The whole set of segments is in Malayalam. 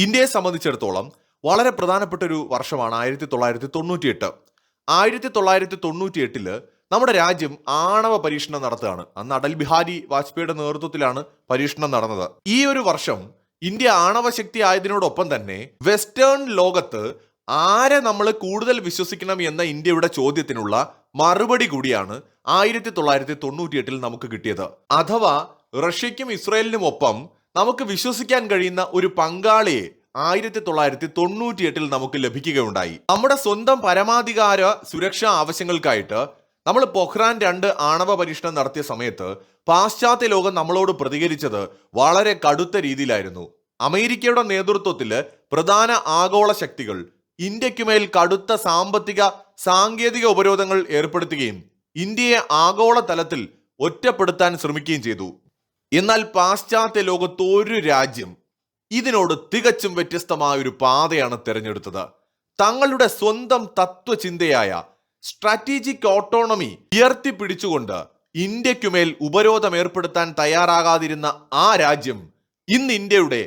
ഇന്ത്യയെ സംബന്ധിച്ചിടത്തോളം വളരെ പ്രധാനപ്പെട്ട ഒരു വർഷമാണ് 1998. 1998 നമ്മുടെ രാജ്യം ആണവ പരീക്ഷണം നടത്തുകയാണ്. അന്ന് അടൽ ബിഹാരി വാജ്പേയിയുടെ നേതൃത്വത്തിലാണ് പരീക്ഷണം നടന്നത്. ഈ ഒരു വർഷം ഇന്ത്യ ആണവ ശക്തി ആയതിനോടൊപ്പം തന്നെ വെസ്റ്റേൺ ലോകത്ത് ആരെ നമ്മൾ കൂടുതൽ വിശ്വസിക്കണം എന്ന ഇന്ത്യയുടെ ചോദ്യത്തിനുള്ള മറുപടി കൂടിയാണ് 1998 നമുക്ക് കിട്ടിയത്. അഥവാ റഷ്യയ്ക്കും ഇസ്രയേലിനും ഒപ്പം നമുക്ക് വിശ്വസിക്കാൻ കഴിയുന്ന ഒരു പങ്കാളിയെ 1998 നമുക്ക് ലഭിക്കുകയുണ്ടായി. നമ്മുടെ സ്വന്തം പരമാധികാര സുരക്ഷാ ആവശ്യങ്ങൾക്കായിട്ട് നമ്മൾ പൊഖ്രാൻ 2 ആണവ പരീക്ഷണം നടത്തിയ സമയത്ത് പാശ്ചാത്യ ലോകം നമ്മളോട് പ്രതികരിച്ചത് വളരെ കടുത്ത രീതിയിലായിരുന്നു. അമേരിക്കയുടെ നേതൃത്വത്തിൽ പ്രധാന ആഗോള ശക്തികൾ ഇന്ത്യക്കുമേൽ കടുത്ത സാമ്പത്തിക സാങ്കേതിക ഉപരോധങ്ങൾ ഏർപ്പെടുത്തുകയും ഇന്ത്യയെ ആഗോള തലത്തിൽ ഒറ്റപ്പെടുത്താൻ ശ്രമിക്കുകയും ചെയ്തു. എന്നാൽ പാശ്ചാത്യ ലോകത്ത് ഒരു രാജ്യം ഇതിനോട് തികച്ചും വ്യത്യസ്തമായ ഒരു പാതയാണ് തിരഞ്ഞെടുത്തത്. തങ്ങളുടെ സ്വന്തം തത്വചിന്തയായ സ്ട്രാറ്റജിക് ഓട്ടോണമി ഉയർത്തിപ്പിടിച്ചുകൊണ്ട് ഇന്ത്യക്കുമേൽ ഉപരോധം ഏർപ്പെടുത്താൻ തയ്യാറാകാതിരുന്ന ആ രാജ്യം ഇന്ന് ഇന്ത്യയുടെ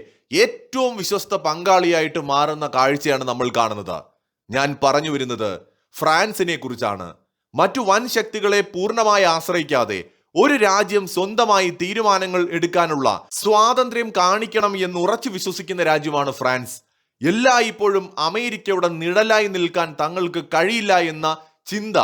ഏറ്റവും വിശ്വസ്ത പങ്കാളിയായിട്ട് മാറുന്ന കാഴ്ചയാണ് നമ്മൾ കാണുന്നത്. ഞാൻ പറഞ്ഞു വരുന്നത് ഫ്രാൻസിനെ കുറിച്ചാണ്. മറ്റു വൻ ശക്തികളെ പൂർണ്ണമായി ആശ്രയിക്കാതെ ഒരു രാജ്യം സ്വന്തമായി തീരുമാനങ്ങൾ എടുക്കാനുള്ള സ്വാതന്ത്ര്യം കാണിക്കണം എന്ന് ഉറച്ചു വിശ്വസിക്കുന്ന രാജ്യമാണ് ഫ്രാൻസ്. എല്ലായ്പ്പോഴും അമേരിക്കയുടെ നിഴലായി നിൽക്കാൻ തങ്ങൾക്ക് കഴിയില്ല എന്ന ചിന്ത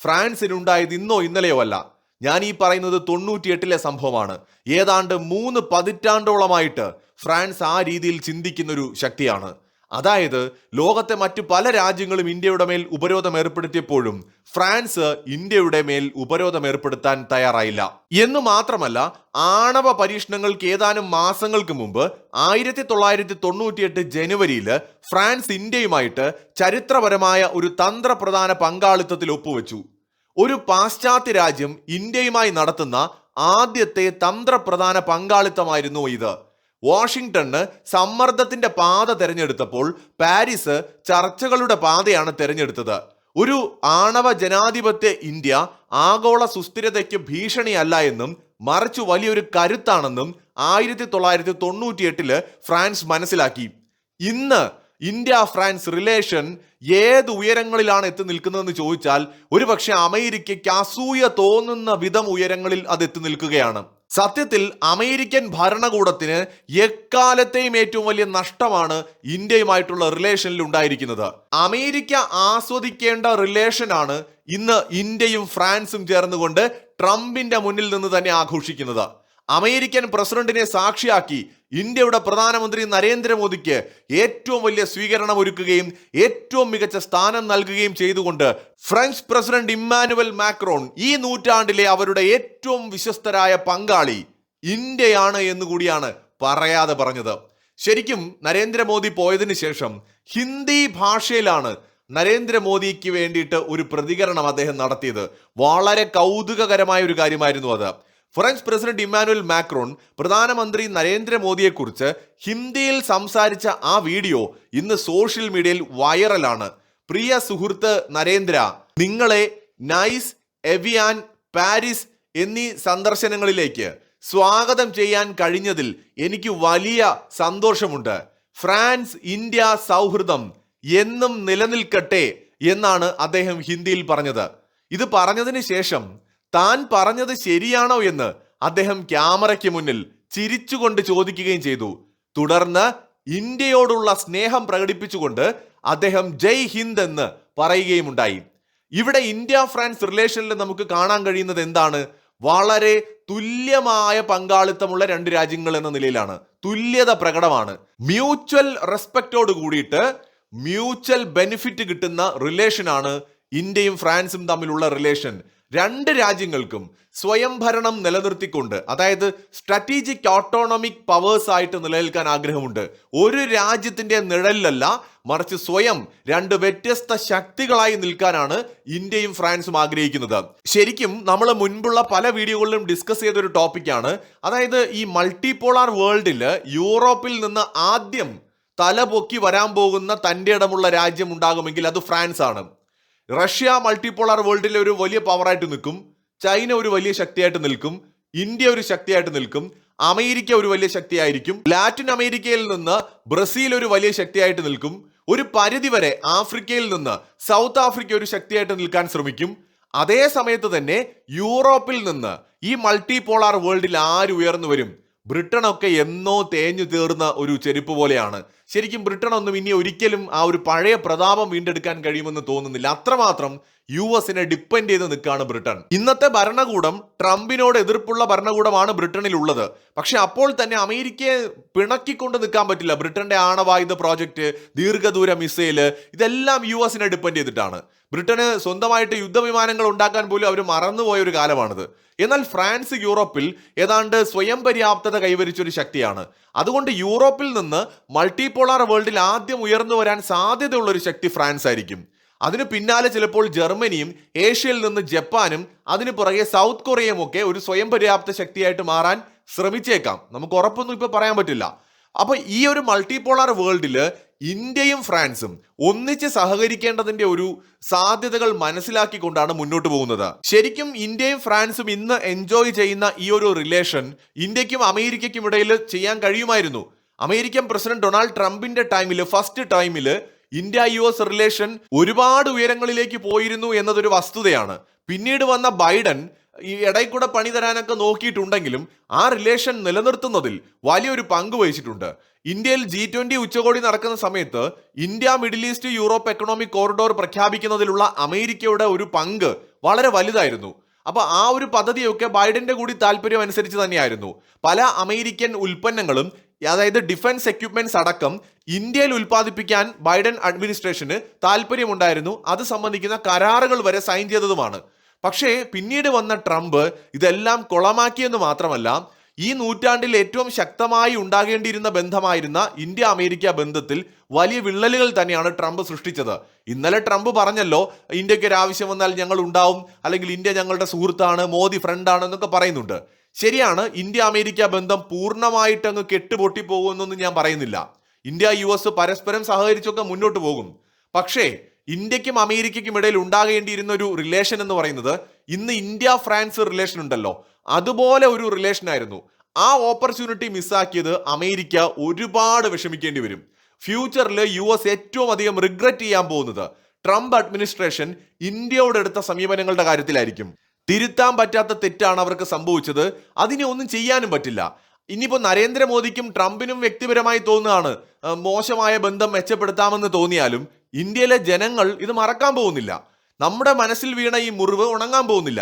ഫ്രാൻസിനുണ്ടായത് ഇന്നോ ഇന്നലെയോ അല്ല. ഞാൻ ഈ പറയുന്നത് 98 സംഭവമാണ്. ഏതാണ്ട് 3 പതിറ്റാണ്ടോളമായിട്ട് ഫ്രാൻസ് ആ രീതിയിൽ ചിന്തിക്കുന്നൊരു ശക്തിയാണ്. അതായത് ലോകത്തെ മറ്റു പല രാജ്യങ്ങളും ഇന്ത്യയുടെ മേൽ ഉപരോധം ഏർപ്പെടുത്തിയപ്പോഴും ഫ്രാൻസ് ഇന്ത്യയുടെ മേൽ ഉപരോധം ഏർപ്പെടുത്താൻ തയ്യാറായില്ല. എന്ന് മാത്രമല്ല, ആണവ പരീക്ഷണങ്ങൾക്ക് ഏതാനും മാസങ്ങൾക്ക് മുമ്പ് 1998 ജനുവരിയിൽ ഫ്രാൻസ് ഇന്ത്യയുമായിട്ട് ചരിത്രപരമായ ഒരു തന്ത്രപ്രധാന പങ്കാളിത്തത്തിൽ ഒപ്പുവെച്ചു. ഒരു പാശ്ചാത്യ രാജ്യം ഇന്ത്യയുമായി നടത്തുന്ന ആദ്യത്തെ തന്ത്രപ്രധാന പങ്കാളിത്തമായിരുന്നു ഇത്. വാഷിംഗ്ടണ് സമ്മർദ്ദത്തിന്റെ പാത തെരഞ്ഞെടുത്തപ്പോൾ പാരീസ് ചർച്ചകളുടെ പാതയാണ് തെരഞ്ഞെടുത്തത്. ഒരു ആണവ ജനാധിപത്യ ഇന്ത്യ ആഗോള സുസ്ഥിരതയ്ക്ക് ഭീഷണിയല്ല എന്നും മറിച്ച് വലിയൊരു കരുത്താണെന്നും 1998 ഫ്രാൻസ് മനസ്സിലാക്കി. ഇന്ന് ഇന്ത്യ ഫ്രാൻസ് റിലേഷൻ ഏത് ഉയരങ്ങളിലാണ് എത്തി നിൽക്കുന്നതെന്ന് ചോദിച്ചാൽ ഒരുപക്ഷെ അമേരിക്കയ്ക്ക് അസൂയ തോന്നുന്ന വിധം ഉയരങ്ങളിൽ അത് എത്തി നിൽക്കുകയാണ്. സത്യത്തിൽ അമേരിക്കൻ ഭരണകൂടത്തിന് എക്കാലത്തെയും ഏറ്റവും വലിയ നഷ്ടമാണ് ഇന്ത്യയുമായിട്ടുള്ള റിലേഷനിൽ ഉണ്ടായിരിക്കുന്നത്. അമേരിക്ക ആസ്വദിക്കേണ്ട റിലേഷനാണ് ഇന്ന് ഇന്ത്യയും ഫ്രാൻസും ചേർന്നുകൊണ്ട് ട്രംപിന്റെ മുന്നിൽ നിന്ന് തന്നെ ആഘോഷിക്കുന്നത്. അമേരിക്കൻ പ്രസിഡന്റിനെ സാക്ഷിയാക്കി ഇന്ത്യയുടെ പ്രധാനമന്ത്രി നരേന്ദ്രമോദിക്ക് ഏറ്റവും വലിയ സ്വീകരണം ഒരുക്കുകയും ഏറ്റവും മികച്ച സ്ഥാനം നൽകുകയും ചെയ്തുകൊണ്ട് ഫ്രഞ്ച് പ്രസിഡന്റ് ഇമ്മാനുവൽ മാക്രോൺ ഈ നൂറ്റാണ്ടിലെ അവരുടെ ഏറ്റവും വിശ്വസ്തരായ പങ്കാളി ഇന്ത്യയാണ് എന്നുകൂടിയാണ് പറയാതെ പറഞ്ഞത്. ശരിക്കും നരേന്ദ്രമോദി പോയതിനു ശേഷം ഹിന്ദി ഭാഷയിലാണ് നരേന്ദ്രമോദിക്ക് വേണ്ടിയിട്ട് ഒരു പ്രതികരണം അദ്ദേഹം നടത്തിയത്. വളരെ കൗതുകകരമായ ഒരു കാര്യമായിരുന്നു അത്. ഫ്രഞ്ച് പ്രസിഡന്റ് ഇമ്മാനുവൽ മാക്രോൺ പ്രധാനമന്ത്രി നരേന്ദ്രമോദിയെക്കുറിച്ച് ഹിന്ദിയിൽ സംസാരിച്ച ആ വീഡിയോ ഇന്ന് സോഷ്യൽ മീഡിയയിൽ വൈറലാണ്. പ്രിയ സുഹൃത്ത് നരേന്ദ്ര, നിങ്ങളെ നൈസ്, എവിയാൻ, പാരീസ് എന്നീ സന്ദർശനങ്ങളിലേക്ക് സ്വാഗതം ചെയ്യാൻ കഴിഞ്ഞതിൽ എനിക്ക് വലിയ സന്തോഷമുണ്ട്. ഫ്രാൻസ് ഇന്ത്യ സൗഹൃദം എന്നും നിലനിൽക്കട്ടെ എന്നാണ് അദ്ദേഹം ഹിന്ദിയിൽ പറഞ്ഞത്. ഇത് പറഞ്ഞതിന് ശേഷം താൻ പറഞ്ഞത് ശരിയാണോ എന്ന് അദ്ദേഹം ക്യാമറയ്ക്ക് മുന്നിൽ ചിരിച്ചുകൊണ്ട് ചോദിക്കുകയും ചെയ്തു. തുടർന്ന് ഇന്ത്യയോടുള്ള സ്നേഹം പ്രകടിപ്പിച്ചുകൊണ്ട് അദ്ദേഹം ജയ് ഹിന്ദ് എന്ന് പറയുകയും ഉണ്ടായി. ഇവിടെ ഇന്ത്യ ഫ്രാൻസ് റിലേഷനിൽ നമുക്ക് കാണാൻ കഴിയുന്നത് എന്താണ്? വളരെ തുല്യമായ പങ്കാളിത്തമുള്ള രണ്ട് രാജ്യങ്ങൾ എന്ന നിലയിലാണ്. തുല്യത പ്രകടമാണ്. മ്യൂച്വൽ റെസ്പെക്റ്റോട് കൂടിയിട്ട് മ്യൂച്വൽ ബെനിഫിറ്റ് കിട്ടുന്ന റിലേഷനാണ് ഇന്ത്യയും ഫ്രാൻസും തമ്മിലുള്ള റിലേഷൻ. രണ്ട് രാജ്യങ്ങൾക്കും സ്വയംഭരണം നിലനിർത്തിക്കൊണ്ട്, അതായത് സ്ട്രാറ്റജിക് ഓട്ടോണമിക് പവേഴ്സ് ആയിട്ട് നിലനിൽക്കാൻ ആഗ്രഹമുണ്ട്. ഒരു രാജ്യത്തിന്റെ നിഴലിലല്ല, മറിച്ച് സ്വയം രണ്ട് വ്യത്യസ്ത ശക്തികളായി നിൽക്കാനാണ് ഇന്ത്യയും ഫ്രാൻസും ആഗ്രഹിക്കുന്നത്. ശരിക്കും നമ്മൾ മുൻപുള്ള പല വീഡിയോകളിലും ഡിസ്കസ് ചെയ്തൊരു ടോപ്പിക്കാണ്. അതായത് ഈ മൾട്ടിപോളാർ വേൾഡിൽ യൂറോപ്പിൽ നിന്ന് ആദ്യം തലപൊക്കി വരാൻ പോകുന്ന തൻ്റെ ഇടമുള്ള രാജ്യം ഉണ്ടാകുമെങ്കിൽ അത് ഫ്രാൻസ് ആണ്. റഷ്യ മൾട്ടിപോളാർ വേൾഡിലെ ഒരു വലിയ പവറായിട്ട് നിൽക്കും, ചൈന ഒരു വലിയ ശക്തിയായിട്ട് നിൽക്കും, ഇന്ത്യ ഒരു ശക്തിയായിട്ട് നിൽക്കും. അമേരിക്ക ഒരു വലിയ ശക്തിയായിരിക്കും. ലാറ്റിൻ അമേരിക്കയിൽ നിന്ന് ബ്രസീൽ ഒരു വലിയ ശക്തിയായിട്ട് നിൽക്കും. ഒരു പരിധിവരെ ആഫ്രിക്കയിൽ നിന്ന് സൗത്ത് ആഫ്രിക്ക ഒരു ശക്തിയായിട്ട് നിൽക്കാൻ ശ്രമിക്കും. അതേ സമയത്ത് തന്നെ യൂറോപ്പിൽ നിന്ന് ഈ മൾട്ടി പോളാർ വേൾഡിൽ ആര് ഉയർന്നു വരും? ബ്രിട്ടനൊക്കെ എന്നോ തേഞ്ഞു തീർന്ന ഒരു ചെരുപ്പ് പോലെയാണ്. ശരിക്കും ബ്രിട്ടൻ ഒന്നും ഇനി ഒരിക്കലും ആ ഒരു പഴയ പ്രതാപം വീണ്ടെടുക്കാൻ കഴിയുമെന്ന് തോന്നുന്നില്ല. അത്രമാത്രം US-നെ ഡിപ്പെൻഡ് ചെയ്ത് നിൽക്കുകയാണ് ബ്രിട്ടൻ. ഇന്നത്തെ ഭരണകൂടം ട്രംപിനോട് എതിർപ്പുള്ള ഭരണകൂടമാണ് ബ്രിട്ടനിൽ ഉള്ളത്. പക്ഷെ അപ്പോൾ തന്നെ അമേരിക്കയെ പിണക്കിക്കൊണ്ട് നിൽക്കാൻ പറ്റില്ല. ബ്രിട്ടന്റെ ആണവായുധ പ്രോജക്റ്റ്, ദീർഘദൂര മിസൈല്, ഇതെല്ലാം US-നെ ഡിപ്പെൻഡ് ചെയ്തിട്ടാണ്. ബ്രിട്ടന് സ്വന്തമായിട്ട് യുദ്ധവിമാനങ്ങൾ ഉണ്ടാക്കാൻ പോലും അവർ മറന്നുപോയ ഒരു കാലമാണിത്. എന്നാൽ ഫ്രാൻസ് യൂറോപ്പിൽ ഏതാണ്ട് സ്വയം പര്യാപ്തത കൈവരിച്ച ഒരു ശക്തിയാണ്. അതുകൊണ്ട് യൂറോപ്പിൽ നിന്ന് മൾട്ടിപോളാർ വേൾഡിൽ ആദ്യം ഉയർന്നു വരാൻ സാധ്യതയുള്ള ഒരു ശക്തി ഫ്രാൻസ് ആയിരിക്കും. അതിന് പിന്നാലെ ചിലപ്പോൾ ജർമ്മനിയും, ഏഷ്യയിൽ നിന്ന് ജപ്പാനും, അതിന് പുറകെ സൗത്ത് കൊറിയയും ഒക്കെ ഒരു സ്വയം പര്യാപ്ത ശക്തിയായിട്ട് മാറാൻ ശ്രമിച്ചേക്കാം. നമുക്ക് ഉറപ്പൊന്നും ഇപ്പൊ പറയാൻ പറ്റില്ല. അപ്പൊ ഈ ഒരു മൾട്ടിപോളാർ വേൾഡില് ഇന്ത്യയും ഫ്രാൻസും ഒന്നിച്ച് സഹകരിക്കേണ്ടതിന്റെ ഒരു സാധ്യതകൾ മനസ്സിലാക്കിക്കൊണ്ടാണ് മുന്നോട്ട് പോകുന്നത്. ശരിക്കും ഇന്ത്യയും ഫ്രാൻസും ഇന്ന് എൻജോയ് ചെയ്യുന്ന ഈ ഒരു റിലേഷൻ ഇന്ത്യക്കും അമേരിക്കയ്ക്കും ഇടയിൽ ചെയ്യാൻ കഴിയുമായിരുന്നു. അമേരിക്കൻ പ്രസിഡന്റ് ഡൊണാൾഡ് ട്രംപിന്റെ ഫസ്റ്റ് ടൈമില് ഇന്ത്യ US റിലേഷൻ ഒരുപാട് ഉയരങ്ങളിലേക്ക് പോയിരുന്നു എന്നതൊരു വസ്തുതയാണ്. പിന്നീട് വന്ന ബൈഡൻ ഈ ഇടയിൽ കൂടെ പണി തരാനൊക്കെ നോക്കിയിട്ടുണ്ടെങ്കിലും ആ റിലേഷൻ നിലനിർത്തുന്നതിൽ വലിയൊരു പങ്ക് വഹിച്ചിട്ടുണ്ട്. ഇന്ത്യയിൽ G20 ഉച്ചകോടി നടക്കുന്ന സമയത്ത് India middle east Europe economic corridor പ്രഖ്യാപിക്കുന്നതിലുള്ള അമേരിക്കയുടെ ഒരു പങ്ക് വളരെ വലുതായിരുന്നു. അപ്പൊ ആ ഒരു പദ്ധതിയൊക്കെ ബൈഡന്റെ കൂടി താല്പര്യം അനുസരിച്ച് തന്നെയായിരുന്നു. പല അമേരിക്കൻ ഉൽപ്പന്നങ്ങളും, അതായത് ഡിഫൻസ് എക്യുപ്മെന്റ്സ് അടക്കം ഇന്ത്യയിൽ ഉൽപ്പാദിപ്പിക്കാൻ ബൈഡൻ അഡ്മിനിസ്ട്രേഷന് താല്പര്യമുണ്ടായിരുന്നു. അത് സംബന്ധിക്കുന്ന കരാറുകൾ വരെ സൈൻ ചെയ്തതുമാണ്. പക്ഷേ പിന്നീട് വന്ന ട്രംപ് ഇതെല്ലാം കുളമാക്കിയെന്ന് മാത്രമല്ല, ഈ നൂറ്റാണ്ടിൽ ഏറ്റവും ശക്തമായി ഉണ്ടാകേണ്ടിയിരുന്ന ബന്ധമായിരുന്ന ഇന്ത്യ അമേരിക്ക ബന്ധത്തിൽ വലിയ വിള്ളലുകൾ തന്നെയാണ് ട്രംപ് സൃഷ്ടിച്ചത്. ഇന്നലെ ട്രംപ് പറഞ്ഞല്ലോ, ഇന്ത്യക്ക് ഒരു ആവശ്യം വന്നാൽ ഞങ്ങൾ ഉണ്ടാവും, അല്ലെങ്കിൽ ഇന്ത്യ ഞങ്ങളുടെ സുഹൃത്താണ്, മോദി ഫ്രണ്ടാണ് എന്നൊക്കെ പറയുന്നുണ്ട്. ശരിയാണ്, ഇന്ത്യ അമേരിക്ക ബന്ധം പൂർണ്ണമായിട്ട് അങ്ങ് കെട്ടുപൊട്ടി പോകുമെന്നൊന്നും ഞാൻ പറയുന്നില്ല. ഇന്ത്യ US പരസ്പരം സഹകരിച്ചൊക്കെ മുന്നോട്ട് പോകും. പക്ഷേ ഇന്ത്യക്കും അമേരിക്കയ്ക്കും ഇടയിൽ ഉണ്ടാകേണ്ടിയിരുന്ന ഒരു റിലേഷൻ എന്ന് പറയുന്നത് ഇന്ന് ഇന്ത്യ ഫ്രാൻസ് റിലേഷൻ ഉണ്ടല്ലോ, അതുപോലെ ഒരു റിലേഷൻ ആയിരുന്നു. ആ ഓപ്പർച്യൂണിറ്റി മിസ്സാക്കിയത് അമേരിക്ക ഒരുപാട് വിഷമിക്കേണ്ടി വരും. ഫ്യൂച്ചറിൽ US ഏറ്റവും അധികം റിഗ്രറ്റ് ചെയ്യാൻ പോകുന്നത് ട്രംപ് അഡ്മിനിസ്ട്രേഷൻ ഇന്ത്യയോട് എടുത്ത സമീപനങ്ങളുടെ കാര്യത്തിലായിരിക്കും. തിരുത്താൻ പറ്റാത്ത തെറ്റാണ് അവർക്ക് സംഭവിച്ചത്. അതിനെ ഒന്നും ചെയ്യാനും പറ്റില്ല. ഇനിയിപ്പോ നരേന്ദ്രമോദിക്കും ട്രംപിനും വ്യക്തിപരമായി തോന്നുകയാണ് മോശമായ ബന്ധം മെച്ചപ്പെടുത്താമെന്ന് തോന്നിയാലും ഇന്ത്യയിലെ ജനങ്ങൾ ഇത് മറക്കാൻ പോകുന്നില്ല. നമ്മുടെ മനസ്സിൽ വീണ ഈ മുറിവ് ഉണങ്ങാൻ പോകുന്നില്ല.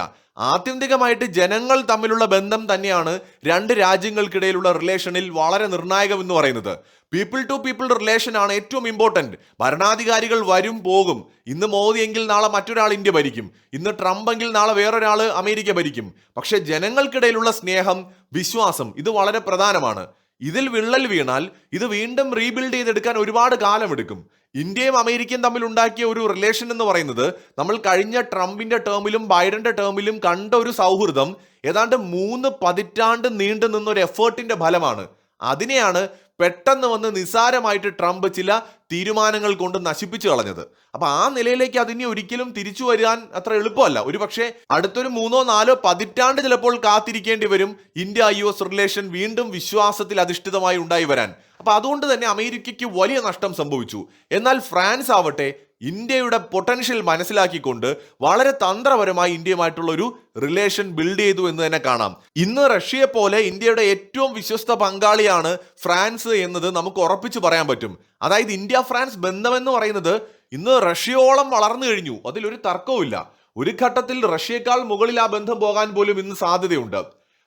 ആത്യന്തികമായിട്ട് ജനങ്ങൾ തമ്മിലുള്ള ബന്ധം തന്നെയാണ് രണ്ട് രാജ്യങ്ങൾക്കിടയിലുള്ള റിലേഷനിൽ വളരെ നിർണായകമെന്ന് പറയുന്നത്. പീപ്പിൾ ടു പീപ്പിൾ റിലേഷൻ ആണ് ഏറ്റവും ഇമ്പോർട്ടന്റ്. ഭരണാധികാരികൾ വരും പോകും. ഇന്ന് മോദി എങ്കിൽ നാളെ മറ്റൊരാൾ ഇന്ത്യ ഭരിക്കും, ഇന്ന് ട്രംപ് എങ്കിൽ നാളെ വേറൊരാൾ അമേരിക്ക ഭരിക്കും. പക്ഷെ ജനങ്ങൾക്കിടയിലുള്ള സ്നേഹം, വിശ്വാസം, ഇത് വളരെ പ്രധാനമാണ്. ഇതിൽ വിള്ളൽ വീണാൽ ഇത് വീണ്ടും റീബിൽഡ് ചെയ്തെടുക്കാൻ ഒരുപാട് കാലമെടുക്കും. ഇന്ത്യയും അമേരിക്കയും തമ്മിൽ ഉണ്ടാക്കിയ ഒരു റിലേഷൻ എന്ന് പറയുന്നത് നമ്മൾ കഴിഞ്ഞ ട്രംപിന്റെ ടേമിലും ബൈഡന്റെ ടേമിലും കണ്ട ഒരു സൗഹൃദം ഏതാണ്ട് 3 പതിറ്റാണ്ട് നീണ്ടു നിന്നൊരു എഫേർട്ടിന്റെ ഫലമാണ്. അതിനെയാണ് പെട്ടെന്ന് വന്ന് നിസാരമായിട്ട് ട്രംപ് ചില തീരുമാനങ്ങൾ കൊണ്ട് നശിപ്പിച്ചു കളഞ്ഞത്. അപ്പൊ ആ നിലയിലേക്ക് അതിനി ഒരിക്കലും തിരിച്ചു വരാൻ അത്ര എളുപ്പമല്ല. ഒരു പക്ഷേ അടുത്തൊരു 3-4 പതിറ്റാണ്ട് ചിലപ്പോൾ കാത്തിരിക്കേണ്ടി വരും ഇന്ത്യ US റിലേഷൻ വീണ്ടും വിശ്വാസത്തിൽ അധിഷ്ഠിതമായി ഉണ്ടായി വരാൻ. അപ്പൊ അതുകൊണ്ട് തന്നെ അമേരിക്കയ്ക്ക് വലിയ നഷ്ടം സംഭവിച്ചു. എന്നാൽ ഫ്രാൻസ് ആവട്ടെ ഇന്ത്യയുടെ പൊട്ടൻഷ്യൽ മനസ്സിലാക്കിക്കൊണ്ട് വളരെ തന്ത്രപരമായി ഇന്ത്യയുമായിട്ടുള്ള ഒരു റിലേഷൻ ബിൽഡ് ചെയ്തു എന്ന് തന്നെ കാണാം. ഇന്ന് റഷ്യയെ പോലെ ഇന്ത്യയുടെ ഏറ്റവും വിശ്വസ്ത പങ്കാളിയാണ് ഫ്രാൻസ് എന്നത് നമുക്ക് ഉറപ്പിച്ചു പറയാൻ പറ്റും. അതായത് ഇന്ത്യ ഫ്രാൻസ് ബന്ധമെന്ന് പറയുന്നത് ഇന്ന് റഷ്യയോളം വളർന്നു കഴിഞ്ഞു, അതിലൊരു തർക്കവുമില്ല. ഒരു ഘട്ടത്തിൽ റഷ്യയേക്കാൾ മുകളിൽ ആ ബന്ധം പോകാൻ പോലും ഇന്ന് സാധ്യതയുണ്ട്.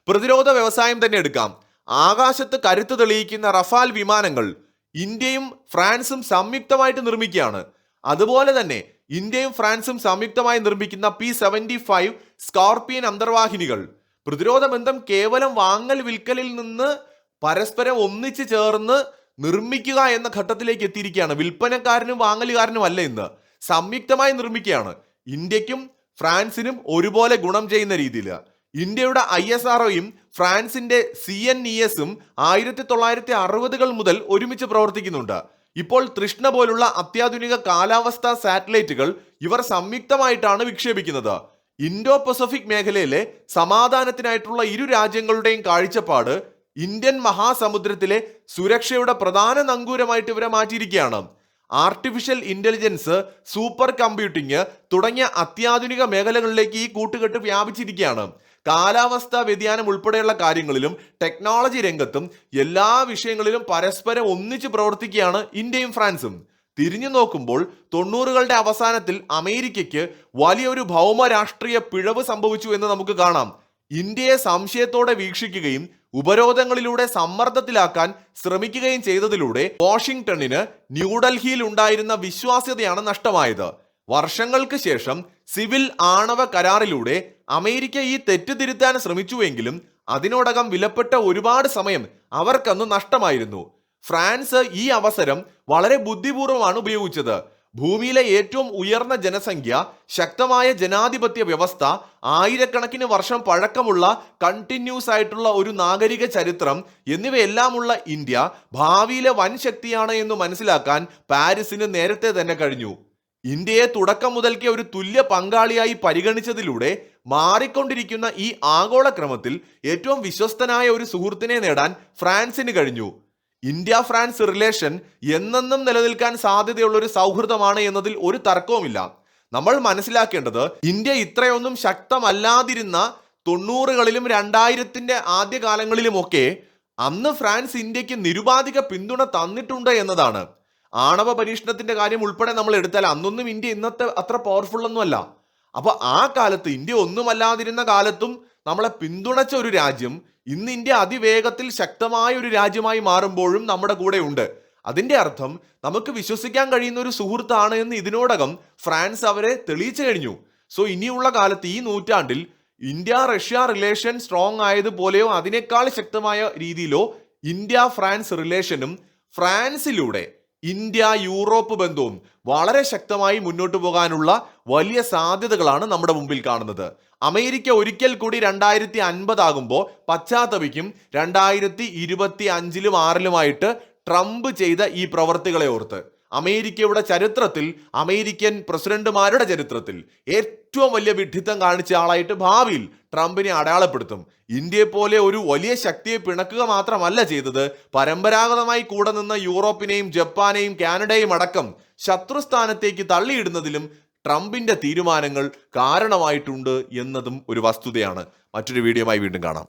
പ്രതിരോധ വ്യവസായം തന്നെ എടുക്കാം. ആകാശത്ത് കരുത്ത് തെളിയിക്കുന്ന റഫാൽ വിമാനങ്ങൾ ഇന്ത്യയും ഫ്രാൻസും സംയുക്തമായിട്ട് നിർമ്മിക്കുകയാണ്. അതുപോലെ തന്നെ ഇന്ത്യയും ഫ്രാൻസും സംയുക്തമായി നിർമ്മിക്കുന്ന P-75 സ്കോർപിയൻ അന്തർവാഹിനികൾ. പ്രതിരോധ ബന്ധം കേവലം വാങ്ങൽ വിൽക്കലിൽ നിന്ന് പരസ്പരം ഒന്നിച്ചു ചേർന്ന് നിർമ്മിക്കുക എന്ന ഘട്ടത്തിലേക്ക് എത്തിയിരിക്കുകയാണ്. വിൽപ്പനക്കാരനും വാങ്ങലുകാരനും അല്ല, ഇന്ന് സംയുക്തമായി നിർമ്മിക്കുകയാണ്. ഇന്ത്യക്കും ഫ്രാൻസിനും ഒരുപോലെ ഗുണം ചെയ്യുന്ന രീതിയിൽ ഇന്ത്യയുടെ ISROയും ഫ്രാൻസിന്റെ CNESഉം 1960-കൾ മുതൽ ഒരുമിച്ച് പ്രവർത്തിക്കുന്നുണ്ട്. ഇപ്പോൾ തൃഷ്ണ പോലുള്ള അത്യാധുനിക കാലാവസ്ഥാ സാറ്റലൈറ്റുകൾ ഇവർ സംയുക്തമായിട്ടാണ് വിക്ഷേപിക്കുന്നത്. ഇൻഡോ പസഫിക് മേഖലയിലെ സമാധാനത്തിനായിട്ടുള്ള ഇരു രാജ്യങ്ങളുടെയും കാഴ്ചപ്പാട് ഇന്ത്യൻ മഹാസമുദ്രത്തിലെ സുരക്ഷയുടെ പ്രധാന നങ്കൂരമായിട്ട് ഇവരെ മാറ്റിയിരിക്കുകയാണ്. ആർട്ടിഫിഷ്യൽ ഇന്റലിജൻസ്, സൂപ്പർ കമ്പ്യൂട്ടിംഗ് തുടങ്ങിയ അത്യാധുനിക മേഖലകളിലേക്ക് ഈ കൂട്ടുകെട്ട് വ്യാപിച്ചിരിക്കുകയാണ്. കാലാവസ്ഥാ വ്യതിയാനം ഉൾപ്പെടെയുള്ള കാര്യങ്ങളിലും ടെക്നോളജി രംഗത്തും എല്ലാ വിഷയങ്ങളിലും പരസ്പരം ഒന്നിച്ച് പ്രവർത്തിക്കുകയാണ് ഇന്ത്യയും ഫ്രാൻസും. തിരിഞ്ഞു നോക്കുമ്പോൾ 90കളുടെ അവസാനത്തിൽ അമേരിക്കയ്ക്ക് വലിയൊരു ഭൗമ രാഷ്ട്രീയ പിഴവ് സംഭവിച്ചു എന്ന് നമുക്ക് കാണാം. ഇന്ത്യയെ സംശയത്തോടെ വീക്ഷിക്കുകയും ഉപരോധങ്ങളിലൂടെ സമ്മർദ്ദത്തിലാക്കാൻ ശ്രമിക്കുകയും ചെയ്തതിലൂടെ വാഷിംഗ്ടണിന് ന്യൂഡൽഹിയിൽ ഉണ്ടായിരുന്ന വിശ്വാസ്യതയാണ് നഷ്ടമായത്. വർഷങ്ങൾക്ക് ശേഷം സിവിൽ ആണവ കരാറിലൂടെ അമേരിക്ക ഈ തെറ്റ് തിരുത്താൻ ശ്രമിച്ചുവെങ്കിലും അതിനോടകം വിലപ്പെട്ട ഒരുപാട് സമയം അവർക്കന്ന് നഷ്ടമായിരുന്നു. ഫ്രാൻസ് ഈ അവസരം വളരെ ബുദ്ധിപൂർവ്വമാണ് ഉപയോഗിച്ചത്. ഭൂമിയിലെ ഏറ്റവും ഉയർന്ന ജനസംഖ്യ, ശക്തമായ ജനാധിപത്യ വ്യവസ്ഥ, ആയിരക്കണക്കിന് വർഷം പഴക്കമുള്ള കണ്ടിന്യൂസ് ആയിട്ടുള്ള ഒരു നാഗരിക ചരിത്രം എന്നിവയെല്ലാമുള്ള ഇന്ത്യ ഭാവിയിലെ വൻ ശക്തിയാണ് എന്ന് മനസ്സിലാക്കാൻ പാരീസിന് നേരത്തെ തന്നെ കഴിഞ്ഞു. ഇന്ത്യയെ തുടക്കം മുതൽക്കേ ഒരു തുല്യ പങ്കാളിയായി പരിഗണിച്ചതിലൂടെ മാറിക്കൊണ്ടിരിക്കുന്ന ഈ ആഗോളക്രമത്തിൽ ഏറ്റവും വിശ്വസ്തനായ ഒരു സുഹൃത്തിനെ നേടാൻ ഫ്രാൻസിന് കഴിഞ്ഞു. ഇന്ത്യ ഫ്രാൻസ് റിലേഷൻ എന്നെന്നും നിലനിൽക്കാൻ സാധ്യതയുള്ള ഒരു സൗഹൃദമാണ് എന്നതിൽ ഒരു തർക്കവുമില്ല. നമ്മൾ മനസ്സിലാക്കേണ്ടത്, ഇന്ത്യ ഇത്രയൊന്നും ശക്തമല്ലാതിരുന്ന 90കളിലും 2000ന്റെ ആദ്യകാലങ്ങളിലുമൊക്കെ അന്ന് ഫ്രാൻസ് ഇന്ത്യക്ക് നിരുപാധിക പിന്തുണ തന്നിട്ടുണ്ട് എന്നതാണ്. ആണവ പരീക്ഷണത്തിന്റെ കാര്യം ഉൾപ്പെടെ നമ്മൾ എടുത്താൽ അന്നൊന്നും ഇന്ത്യ ഇന്നത്തെ അത്ര പവർഫുൾ ഒന്നുമല്ല. അപ്പൊ ആ കാലത്ത് ഇന്ത്യ ഒന്നുമല്ലാതിരുന്ന കാലത്തും നമ്മളെ പിന്തുണച്ച ഒരു രാജ്യം ഇന്ന് ഇന്ത്യ അതിവേഗത്തിൽ ശക്തമായ ഒരു രാജ്യമായി മാറുമ്പോഴും നമ്മുടെ കൂടെ ഉണ്ട്. അതിന്റെ അർത്ഥം നമുക്ക് വിശ്വസിക്കാൻ കഴിയുന്ന ഒരു സുഹൃത്താണ് എന്ന് ഇതിനോടകം ഫ്രാൻസ് അവരെ തെളിയിച്ചു കഴിഞ്ഞു. സോ ഇനിയുള്ള കാലത്ത് ഈ നൂറ്റാണ്ടിൽ ഇന്ത്യ റഷ്യ റിലേഷൻ സ്ട്രോങ് ആയതുപോലെയോ അതിനേക്കാൾ ശക്തമായ രീതിയിലോ ഇന്ത്യ ഫ്രാൻസ് റിലേഷനും ഫ്രാൻസിലൂടെ ഇന്ത്യ യൂറോപ്പ് ബന്ധവും വളരെ ശക്തമായി മുന്നോട്ട് പോകാനുള്ള വലിയ സാധ്യതകളാണ് നമ്മുടെ മുമ്പിൽ കാണുന്നത്. അമേരിക്ക ഒരിക്കൽ കൂടി 2050 ആകുമ്പോൾ പശ്ചാത്തപിക്കും 2025-ലും 6-ലുമായിട്ട് ട്രംപ് ചെയ്ത ഈ പ്രവർത്തികളെ ഓർത്ത്. അമേരിക്കയുടെ ചരിത്രത്തിൽ, അമേരിക്കൻ പ്രസിഡന്റുമാരുടെ ചരിത്രത്തിൽ ഏറ്റവും വലിയ വിഡ്ഢിത്തം കാണിച്ച ആളായിട്ട് ഭാവിയിൽ ട്രംപിനെ അടയാളപ്പെടുത്തും. ഇന്ത്യയെ പോലെ ഒരു വലിയ ശക്തിയെ പിണക്കുക മാത്രമല്ല ചെയ്തത്, പരമ്പരാഗതമായി കൂടെ നിന്ന യൂറോപ്പിനെയും ജപ്പാനെയും കാനഡയും അടക്കം ശത്രുസ്ഥാനത്തേക്ക് തള്ളിയിടുന്നതിലും ട്രംപിന്റെ തീരുമാനങ്ങൾ കാരണമായിട്ടുണ്ട് എന്നതും ഒരു വസ്തുതയാണ്. മറ്റൊരു വീഡിയോയുമായി വീണ്ടും കാണാം.